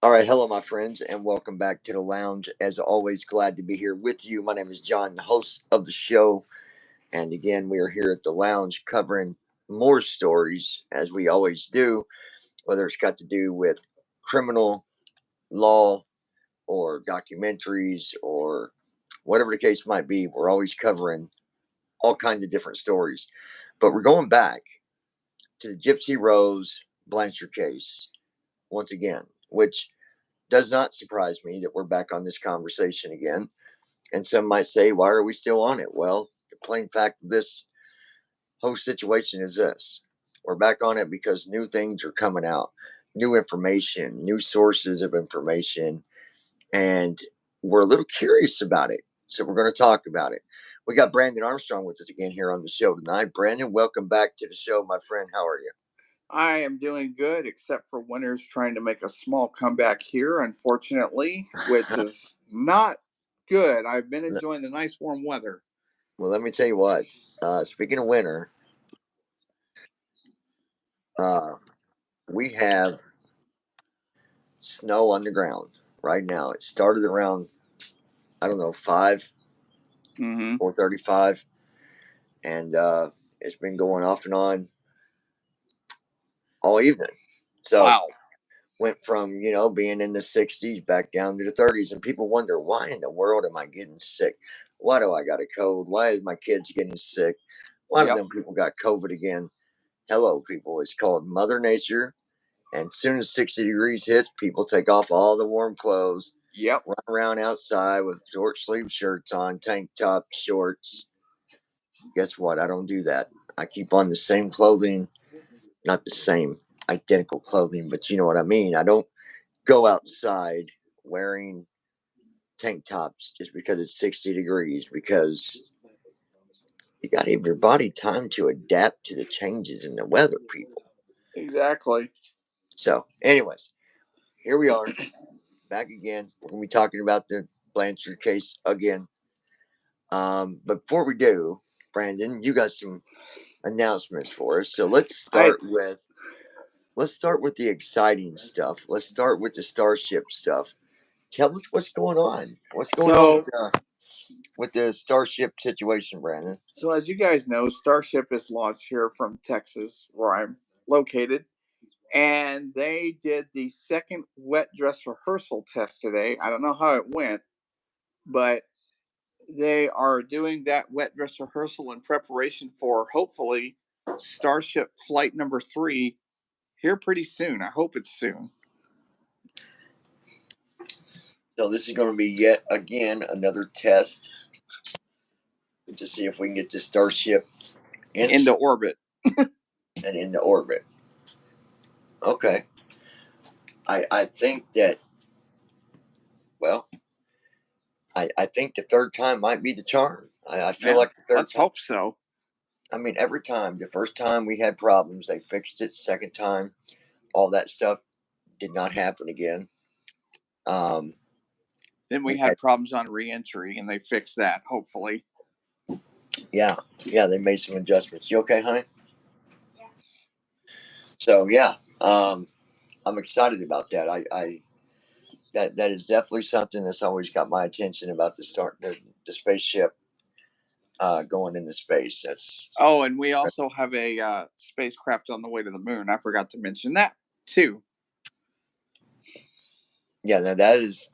All right, hello, my friends, and welcome back to the lounge. As always, glad to be here with you. My name is John, the host of the show, and again, we are here at the lounge covering more stories as we always do, whether it's got to do with criminal law or documentaries or whatever the case might be. We're always covering all kinds of different stories, but we're going back to the Gypsy Rose Blanchard case once again, which does not surprise me that we're back on this conversation again. And some might say, why are we still on it? Well, the plain fact of this whole situation is this: we're back on it because new things are coming out, new information, new sources of information, and we're a little curious about it. So we're going to talk about it. We got Brandon Armstrong with us again here on the show tonight. Brandon, welcome back to the show, my friend. How are you? I am doing good, except for Winter's trying to make a small comeback here, unfortunately, which is not good. I've been enjoying the nice warm weather. Well, let me tell you what. Speaking of winter, uh, we have snow on the ground right now. It started around, I don't know, 5, Mm-hmm. 4:35, and it's been going off and on all evening. So Wow. went from being in the 60s back down to the 30s, and people wonder, why in the world am I getting sick? Why do I got a cold? Why is my kids getting sick? Why do Yep. them people got COVID again? Hello, people. It's called Mother Nature. And as soon as 60 degrees hits, people take off all the warm clothes, Yep. run around outside with short sleeve shirts on, tank tops, shorts. Guess what? I don't do that. I keep on the same clothing, not the same identical clothing, but you know what I mean. I don't go outside wearing tank tops just because it's 60 degrees, because you got to give your body time to adapt to the changes in the weather, people. Exactly. So, anyways, here we are back again. We're going to be talking about the Blanchard case again. But before we do, Brandon, you got some announcements for us. So let's start with the exciting stuff. Let's start with the Starship stuff. Tell us what's going on. What's going on So, with the Starship situation, Brandon? so as you guys know, Starship is launched here from Texas, where I'm located, and they did the second wet dress rehearsal test today. I don't know how it went, but they are doing that wet dress rehearsal in preparation for hopefully Starship Flight number 3 here pretty soon. I hope it's soon. So this is going to be yet again another test to see if we can get the Starship Into orbit. and into orbit. Okay. I think that, well, I think the third time might be the charm. I feel like the 3rd Let's time. hope so. I mean, every time, the first time we had problems, they fixed it. Second time, all that stuff did not happen again. Um, Then we we had, had problems on reentry, and they fixed that, hopefully. yeah, they made some adjustments. You okay, honey? Yeah. So yeah, I'm excited about that. That is definitely something that's always got my attention about the spaceship going into space. That's Oh, and we also have a spacecraft on the way to the moon. I forgot to mention that, too. yeah. Now that is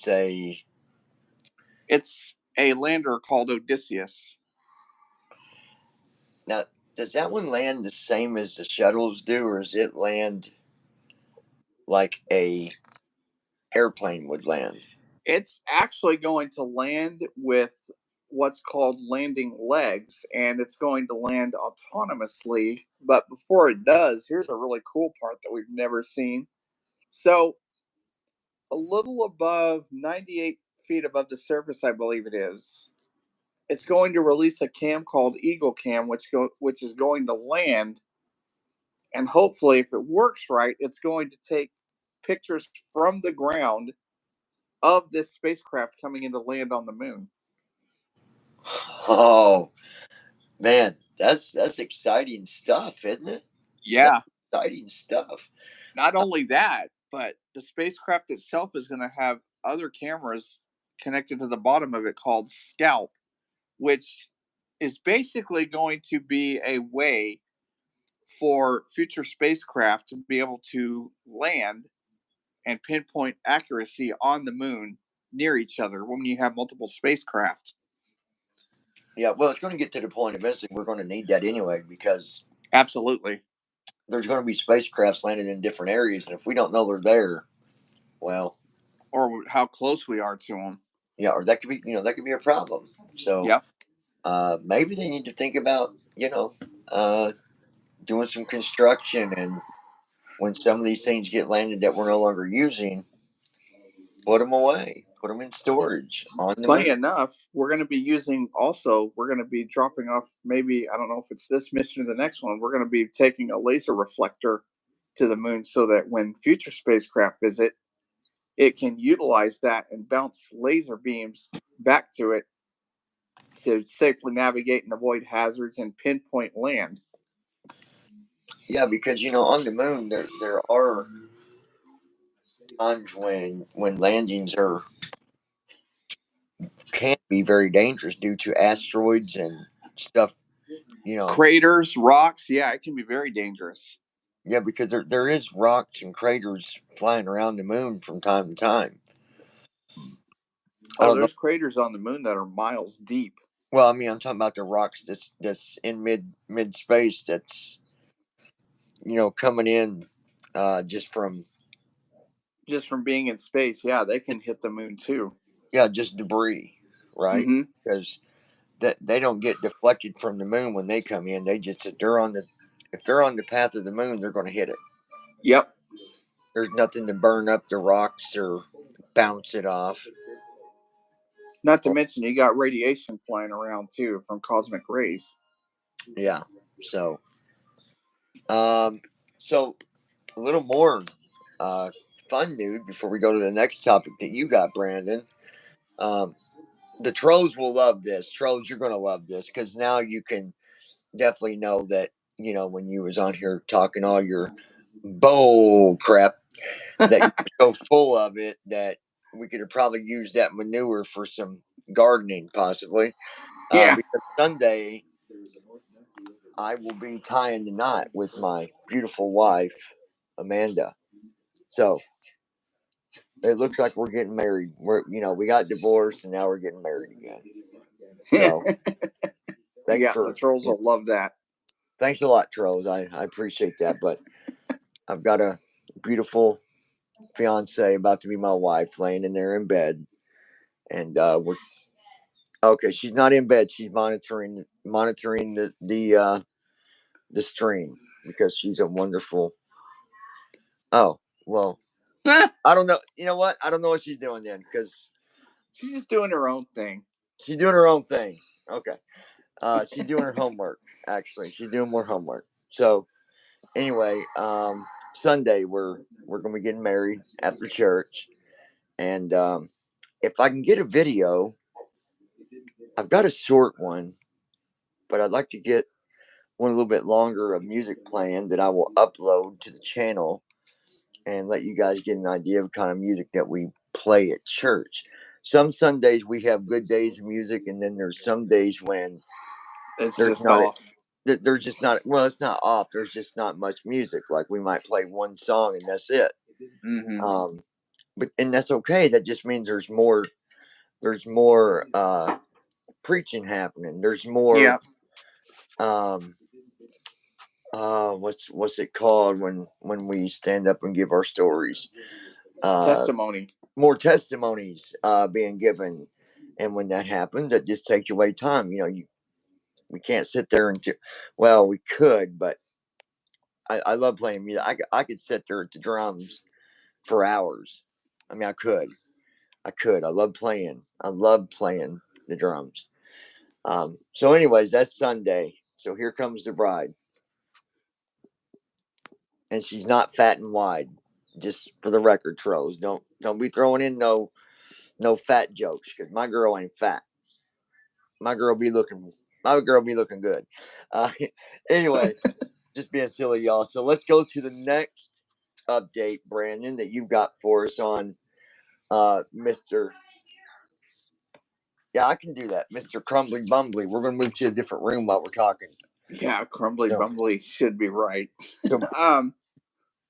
a It's a lander called Odysseus. now. Does that one land the same as the shuttles do, or does it land like a airplane would land? It's actually going to land with what's called landing legs, and it's going to land autonomously. But before it does, here's a really cool part that we've never seen. So, a little above 98 feet above the surface, I believe it is, it's going to release a cam called Eagle Cam, which is going to land, and hopefully, if it works right, it's going to take pictures from the ground of this spacecraft coming into land on the moon. Oh man, that's exciting stuff, isn't it? That's Yeah. exciting stuff. Not only that, but the spacecraft itself is going to have other cameras connected to the bottom of it called Scout, which is basically going to be a way for future spacecraft to be able to land and pinpoint accuracy on the moon near each other when you have multiple spacecraft. Yeah, well, it's going to get to the point eventually we're going to need that anyway because Absolutely. there's going to be spacecrafts landing in different areas, and if we don't know they're there, well, Or how close we are to them. yeah, or that could be that could be a problem. So Yep. maybe they need to think about uh, doing some construction, and when some of these things get landed that we're no longer using, put them away, put them in storage on the moon. Funny enough, we're going to be using also, we're going to be dropping off, maybe, I don't know if it's this mission or the next one, we're going to be taking a laser reflector to the moon so that when future spacecraft visit, it can utilize that and bounce laser beams back to it to safely navigate and avoid hazards and pinpoint land. Yeah, because on the moon there are times when landings are can be very dangerous due to asteroids and stuff. Craters, rocks, yeah, it can be very dangerous. Yeah, because there is rocks and craters flying around the moon from time to time. I Oh, don't know. there's craters on the moon that are miles deep. Well, I mean, I'm talking about the rocks that's in mid space. That's coming in just from Just from being in space, yeah, they can hit the moon too. just debris, right? Mm-hmm. Because that they don't get deflected from the moon when they come in. They just if they're on the path of the moon, they're going to hit it. Yep. There's nothing to burn up the rocks or bounce it off. Not to mention, you got radiation flying around too from cosmic rays. Yeah. So, um, so a little more uh, fun news before we go to the next topic that you got, Brandon. Um, the trolls will love this. Trolls, you're going to love this because now you can definitely know that when you was on here talking all your bull crap that you're so full of it that we could have probably used that manure for some gardening possibly. Yeah. Because Sunday I will be tying the knot with my beautiful wife Amanda. So it looks like we're getting married. We got divorced and now we're getting married again. So thanks Yeah, the for trolls will love that. thanks a lot, trolls. I appreciate that. But I've got a beautiful fiance about to be my wife laying in there in bed, and we're okay. She's not in bed. She's monitoring the stream because she's a wonderful. Oh well, I don't know. You know what? I don't know what she's doing then because She's just doing her own thing. she's doing her own thing. Okay. She's doing her homework. Actually, she's doing more homework. So anyway, Sunday we're gonna be getting married after church, and if I can get a video, I've got a short one, but I'd like to get one a little bit longer of music playing that I will upload to the channel and let you guys get an idea of kind of music that we play at church. Some Sundays we have good days of music, and then there's some days when It's there's just not off. there's just not well it's not off, there's just not much music, like we might play one song and that's it. Mm-hmm. But and that's okay, that just means there's more preaching happening, there's more Yeah. um what's it called when we stand up and give our stories, uh Testimony. more testimonies being given, and when that happens that just takes away time. We can't sit there and well, we could, but I love playing music. I could sit there at the drums for hours. I mean, I could. I love playing. I love playing the drums. So, anyways, that's Sunday. So here comes the bride, and she's not fat and wide. Just for the record, trolls, don't be throwing in no fat jokes because my girl ain't fat. My girl be looking. My girl be looking good. Uh, anyway, just being silly, y'all. So let's go to the next update, Brandon, that you've got for us on Mr. Yeah, I can do that, Mr. Crumbly Bumbly. We're going to move to a different room while we're talking. Yeah, Crumbly So, Bumbly should be right. so um,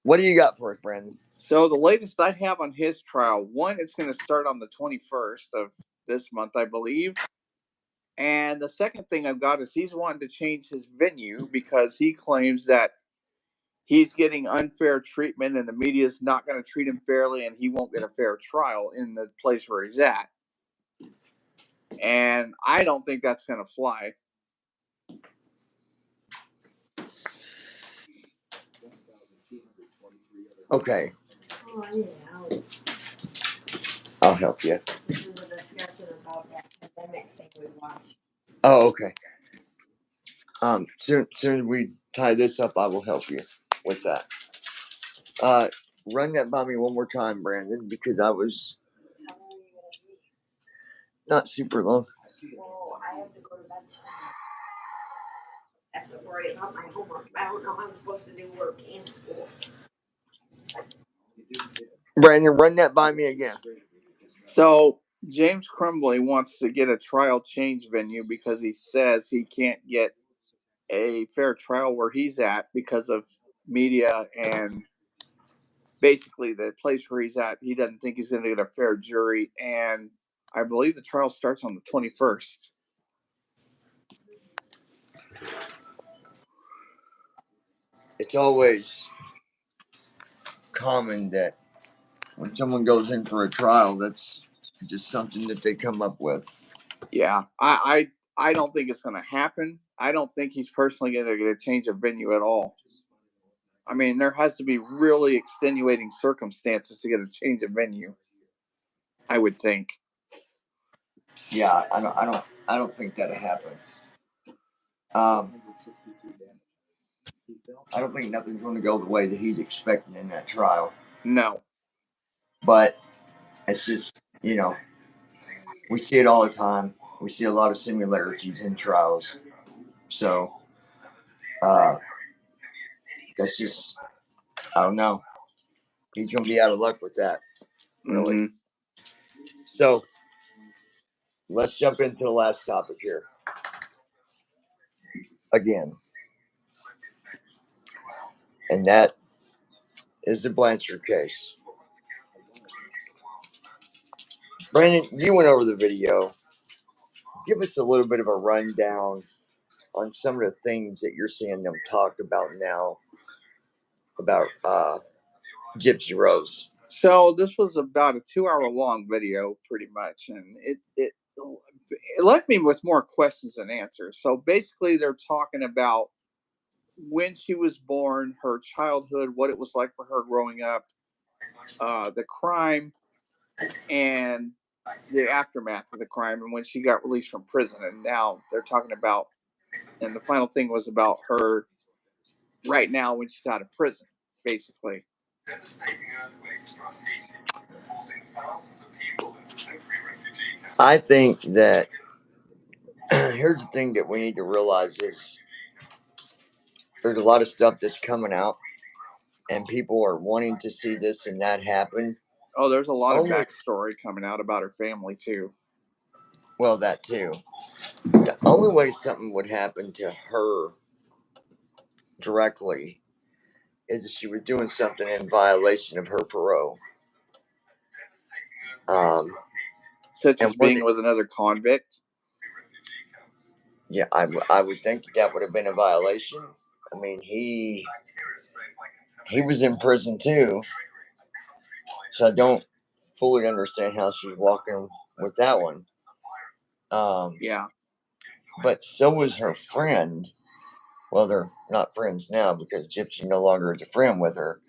what do you got for us, Brandon? so the latest I have on his trial, one, it's going to start on the 21st of this month, I believe. And the second thing I've got is he's wanting to change his venue because he claims that he's getting unfair treatment and the media is not going to treat him fairly and he won't get a fair trial in the place where he's at. And I don't think that's going to fly. Okay. I'll help you. Oh, okay. Soon as we tie this up, I will help you with that. Run that by me one more time, Brandon, because I was not super long. Well, I have to go to bed. I have to worry about my homework. I don't know how I'm supposed to do work and school. Brandon, run that by me again. So James Crumbly wants to get a trial change venue because he says he can't get a fair trial where he's at because of media and basically the place where he's at. He doesn't think he's going to get a fair jury. And I believe the trial starts on the 21st. It's always common that when someone goes in for a trial, that's just something that they come up with. Yeah, I don't think it's going to happen. I don't think he's personally going to get a change of venue at all. I mean, there has to be really extenuating circumstances to get a change of venue, I would think. Yeah, I don't think that'll happen. Um, I don't think nothing's going to go the way that he's expecting in that trial. No. But it's just, we see it all the time. We see a lot of similarities in trials. So that's just, I don't know. He's going to be out of luck with that, really. Mm-hmm. So let's jump into the last topic here. Again. And that is the Blanchard case. Brandon, you went over the video. Give us a little bit of a rundown on some of the things that you're seeing them talk about now about Gypsy Rose. So this was about a 2-hour long video, pretty much, and it left me with more questions than answers. So basically, they're talking about when she was born, her childhood, what it was like for her growing up, the crime, and the aftermath of the crime, and when she got released from prison. And now they're talking about, and the final thing was about her right now when she's out of prison, basically. I think that here's the thing that we need to realize is there's a lot of stuff that's coming out and people are wanting to see this and that happen. Oh, there's a lot of backstory coming out about her family too. Well, that too. The only way something would happen to her directly is if she was doing something in violation of her parole. Such as being with another convict. Yeah, I would think that would have been a violation. I mean, he was in prison too, so I don't fully understand how she's walking with that one. Yeah. But so was her friend. Well, they're not friends now because Gypsy no longer is a friend with her.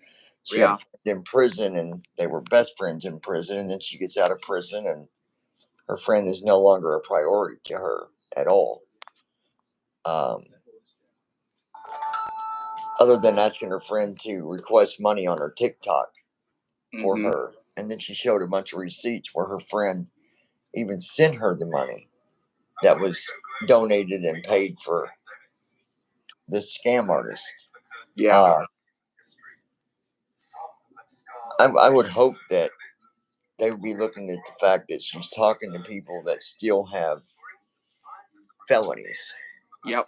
She had a friend in prison, and they were best friends in prison. And then she gets out of prison, and her friend is no longer a priority to her at all. Other than asking her friend to request money on her TikTok for her. And then she showed a bunch of receipts where her friend even sent her the money that was donated and paid for this scam artist. Yeah. I would hope that they would be looking at the fact that she's talking to people that still have felonies. Yep.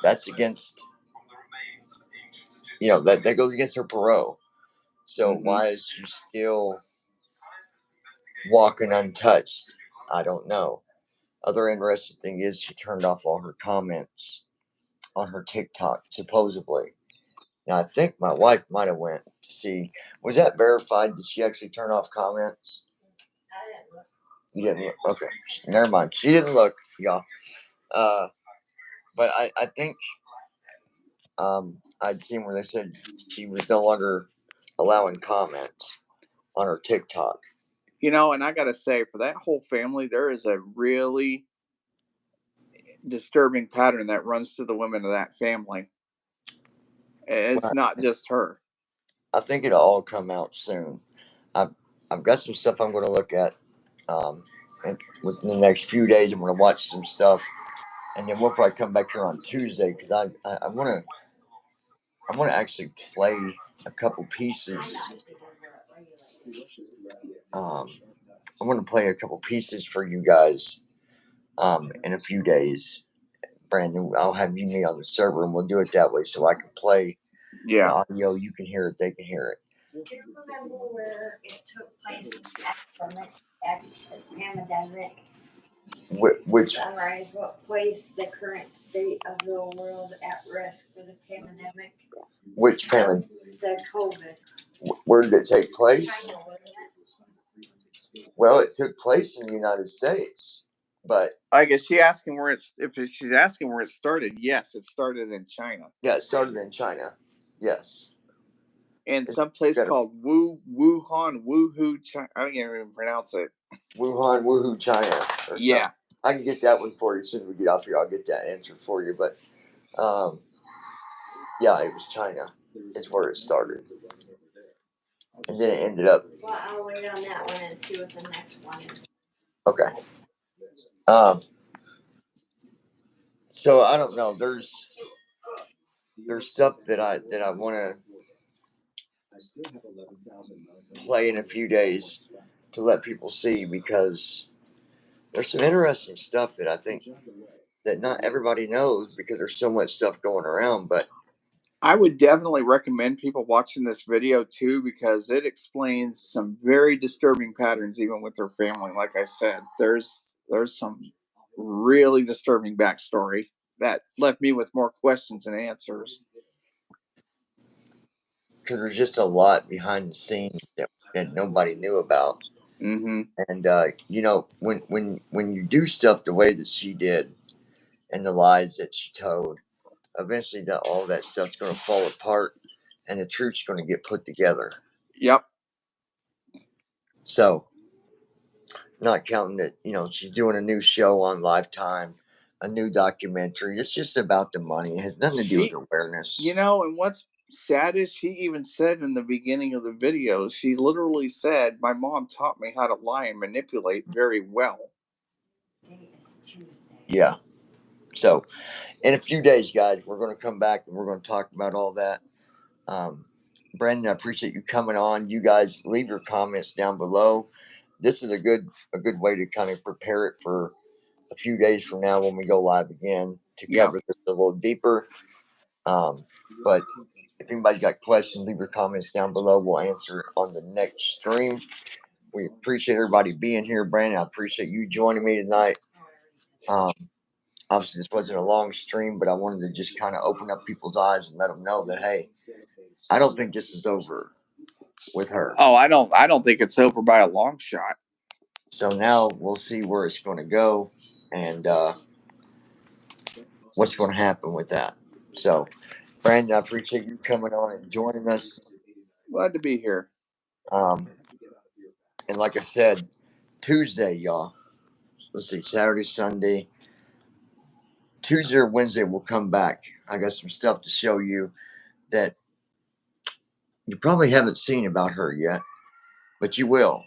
That's against, that goes against her parole. So why is she still walking untouched? I don't know. Other interesting thing is she turned off all her comments on her TikTok, supposedly. Now I think my wife might have went to see. Was that verified? Did she actually turn off comments? You didn't look. Okay, never mind. She didn't look, y'all. But I think I'd seen where they said she was no longer allowing comments on her TikTok. And I gotta say, for that whole family, there is a really disturbing pattern that runs to the women of that family. It's Well, not just her. I think it'll all come out soon. I've I've got some stuff I'm going to look at. And within the next few days, I'm going to watch some stuff, and then we'll probably come back here on Tuesday because I want to actually play a couple pieces. Um, I want to play a couple pieces for you guys in a few days. Brandon, I'll have you meet on the server, and we'll do it that way so I can play the audio. You can hear it; they can hear it. Do you remember where it took place pandemic? Which Summarize what placed the current state of the world at risk for the pandemic? Which pandemic? The COVID. Where did it take place? China, wasn't it? Well, it took place in the United States, but I guess she's asking where it started. Yes, it started in China. Yeah, it started in China. Yes. And some place called Wuhan, China. I can't even pronounce it. Wuhan, China. Yeah. Something. I can get that one for you as soon as we get off here. I'll get that answer for you. But, yeah, it was China. It's where it started. And then it ended up. Well, I'll wait on that one and see what the next one is. Okay. So I don't know. There's stuff that I want to play in a few days to let people see because there's some interesting stuff that I think that not everybody knows because there's so much stuff going around. But I would definitely recommend people watching this video too because it explains some very disturbing patterns even with their family. Like I said, there's some really disturbing backstory that left me with more questions than answers. Because there's just a lot behind the scenes that nobody knew about. Mm-hmm. And when you do stuff the way that she did and the lies that she told, eventually all that stuff's going to fall apart and the truth's going to get put together. Yep. So, not counting that she's doing a new show on Lifetime, a new documentary. It's just about the money. It has nothing to do with awareness. And what's sad is she even said in the beginning of the video, she literally said, "My mom taught me how to lie and manipulate very well." Yeah. So, in a few days, guys, we're going to come back and we're going to talk about all that. Brandon, I appreciate you coming on. You guys leave your comments down below. This is a good way to kind of prepare it for a few days from now when we go live again to cover this a little deeper. But if anybody's got questions, leave your comments down below. We'll answer it on the next stream. We appreciate everybody being here. Brandon, I appreciate you joining me tonight. Obviously, this wasn't a long stream, but I wanted to just kind of open up people's eyes and let them know that, hey, I don't think this is over with her. Oh, I don't think it's over by a long shot. So now we'll see where it's going to go and what's going to happen with that. So, Brandon, I appreciate you coming on and joining us. Glad to be here. And like I said, Tuesday, y'all. Let's see, Saturday, Sunday. Tuesday or Wednesday, we'll come back. I got some stuff to show you that you probably haven't seen about her yet, but you will.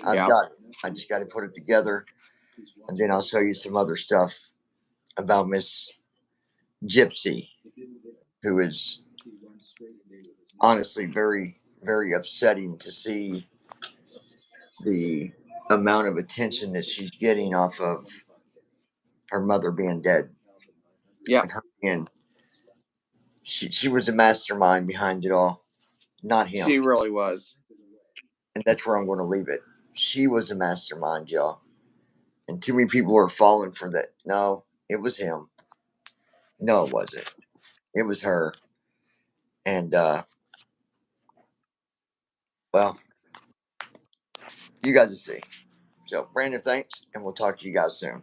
I've got it. I just got to put it together, and then I'll show you some other stuff about Miss Gypsy, who is honestly very, very upsetting to see the amount of attention that she's getting off of her mother being dead. Yeah. And her being, she was a mastermind behind it all, not him. She really was. And that's where I'm going to leave it. She was a mastermind, y'all. And too many people are falling for that. No, it was him. No, it wasn't. It was her. And, well, you guys will see. So, Brandon, thanks. And we'll talk to you guys soon.